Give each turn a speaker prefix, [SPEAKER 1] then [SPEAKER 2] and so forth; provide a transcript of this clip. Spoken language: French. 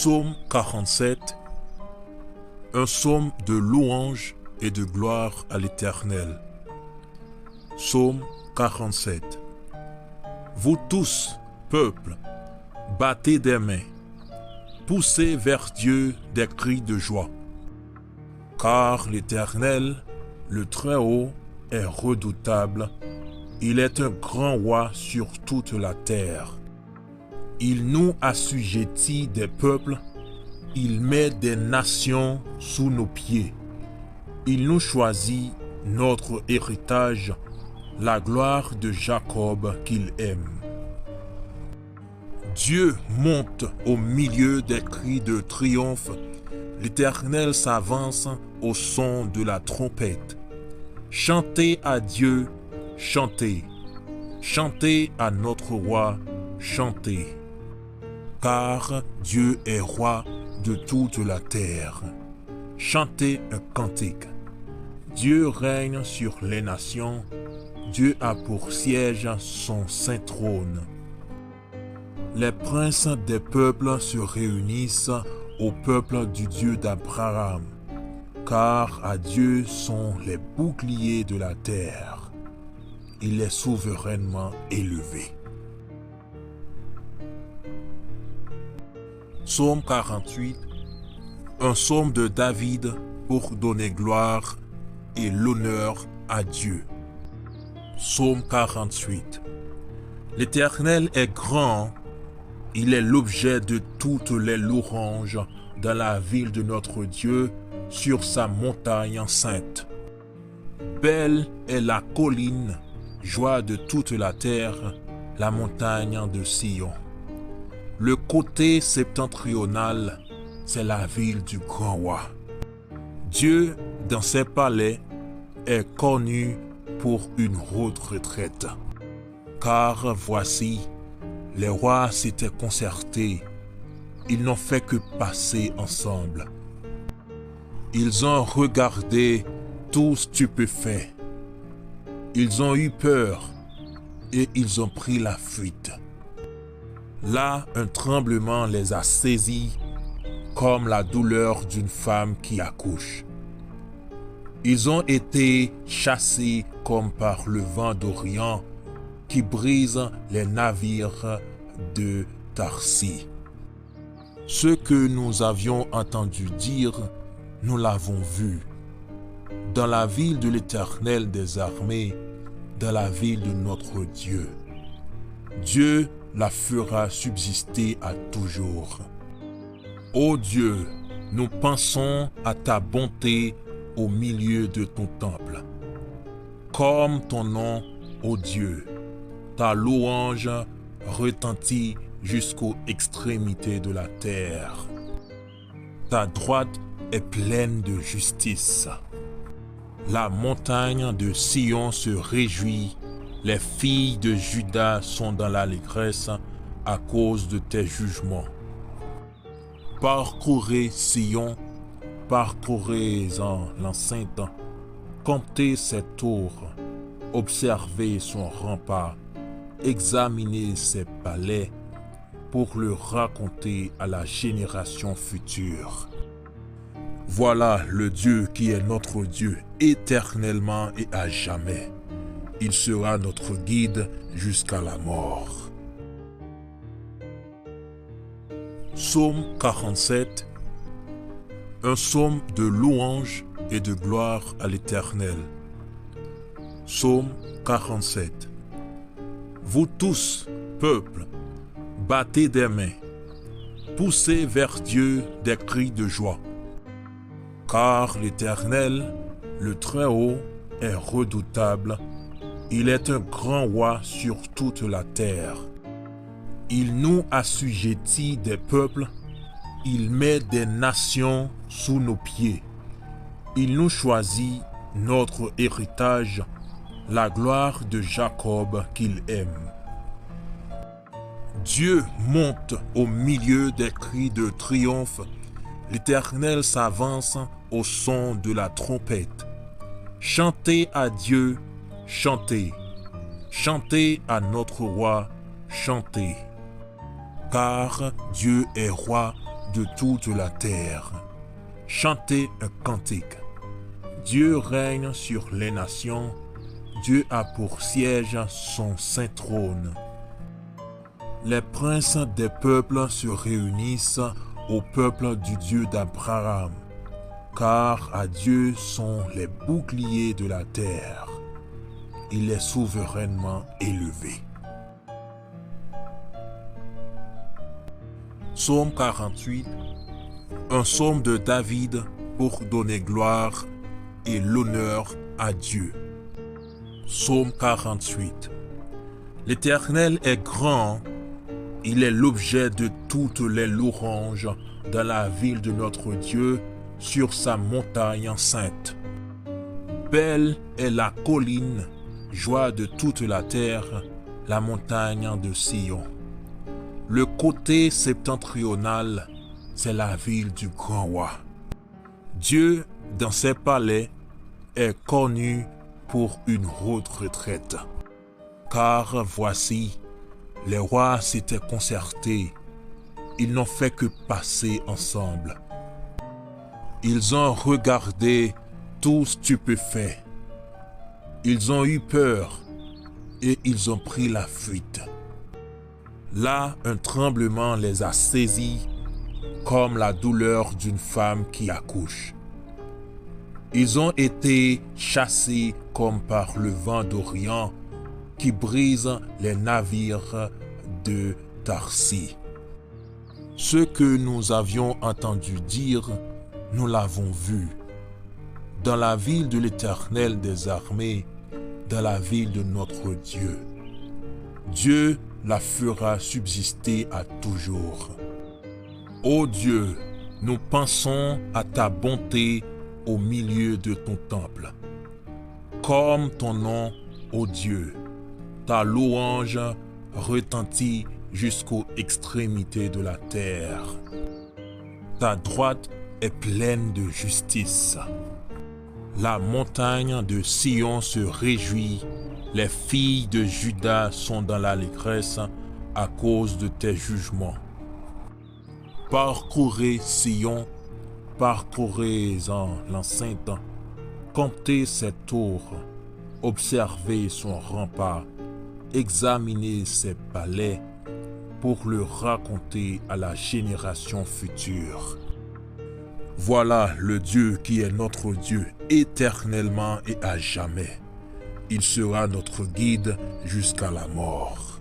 [SPEAKER 1] Psaume 47, un psaume de louange et de gloire à l'Éternel. Psaume 47. Vous tous, peuple, battez des mains, poussez vers Dieu des cris de joie. Car l'Éternel, le Très-Haut, est redoutable, il est un grand roi sur toute la terre. Il nous assujettit des peuples, il met des nations sous nos pieds. Il nous choisit notre héritage, la gloire de Jacob qu'il aime. Dieu monte au milieu des cris de triomphe, l'Éternel s'avance au son de la trompette. Chantez à Dieu, chantez, chantez à notre roi, chantez. Car Dieu est roi de toute la terre. Chantez un cantique. Dieu règne sur les nations. Dieu a pour siège son saint trône. Les princes des peuples se réunissent au peuple du Dieu d'Abraham. Car à Dieu sont les boucliers de la terre. Il est souverainement élevé. Psaume 48, un psaume de David pour donner gloire et l'honneur à Dieu. Psaume 48. L'Éternel est grand, il est l'objet de toutes les louanges dans la ville de notre Dieu, sur sa montagne sainte. Belle est la colline, joie de toute la terre, la montagne de Sion. Le côté septentrional, c'est la ville du grand roi. Dieu, dans ses palais, est connu pour une haute retraite. Car voici, les rois s'étaient concertés. Ils n'ont fait que passer ensemble. Ils ont regardé tout stupéfaits. Ils ont eu peur et ils ont pris la fuite. Là, un tremblement les a saisis, comme la douleur d'une femme qui accouche. Ils ont été chassés comme par le vent d'Orient qui brise les navires de Tarsis. Ce que nous avions entendu dire, nous l'avons vu. Dans la ville de l'Éternel des armées, dans la ville de notre Dieu. Dieu la fera subsister à toujours. Ô Dieu, nous pensons à ta bonté au milieu de ton temple. Comme ton nom, ô Dieu, ta louange retentit jusqu'aux extrémités de la terre. Ta droite est pleine de justice. La montagne de Sion se réjouit. Les filles de Juda sont dans l'allégresse à cause de tes jugements. Parcourez Sion, parcourez-en l'enceinte, comptez ses tours, observez son rempart, examinez ses palais pour le raconter à la génération future. Voilà le Dieu qui est notre Dieu éternellement et à jamais. Il sera notre guide jusqu'à la mort. Psaume 47, un psaume de louange et de gloire à l'Éternel. Psaume 47. Vous tous, peuple, battez des mains, poussez vers Dieu des cris de joie. Car l'Éternel, le Très-Haut, est redoutable, il est un grand roi sur toute la terre. Il nous assujettit des peuples, il met des nations sous nos pieds. Il nous choisit notre héritage, la gloire de Jacob qu'il aime. Dieu monte au milieu des cris de triomphe, l'Éternel s'avance au son de la trompette. Chantez à Dieu, chantez, chantez à notre roi, chantez. Car Dieu est roi de toute la terre. Chantez un cantique. Dieu règne sur les nations. Dieu a pour siège son saint trône. Les princes des peuples se réunissent au peuple du Dieu d'Abraham, car à Dieu sont les boucliers de la terre. Il est souverainement élevé. Psaume 48, un psaume de David pour donner gloire et l'honneur à Dieu. Psaume 48. L'Éternel est grand, il est l'objet de toutes les louanges dans la ville de notre Dieu, sur sa montagne sainte. Belle est la colline, joie de toute la terre, la montagne de Sion. Le côté septentrional, c'est la ville du grand roi. Dieu, dans ses palais, est connu pour une haute retraite. Car voici, les rois s'étaient concertés. Ils n'ont fait que passer ensemble. Ils ont regardé tout stupéfaits. Ils ont eu peur et ils ont pris la fuite. Là, un tremblement les a saisis comme la douleur d'une femme qui accouche. Ils ont été chassés comme par le vent d'Orient qui brise les navires de Tarsis. Ce que nous avions entendu dire, nous l'avons vu. Dans la ville de l'Éternel des armées, dans la ville de notre Dieu. Dieu la fera subsister à toujours. Ô Dieu, nous pensons à ta bonté au milieu de ton temple. Comme ton nom, ô Dieu, ta louange retentit jusqu'aux extrémités de la terre. Ta droite est pleine de justice. La montagne de Sion se réjouit. Les filles de Juda sont dans l'allégresse à cause de tes jugements. Parcourez Sion, parcourez-en l'enceinte, comptez ses tours, observez son rempart, examinez ses palais pour le raconter à la génération future. Voilà le Dieu qui est notre Dieu éternellement et à jamais. Il sera notre guide jusqu'à la mort.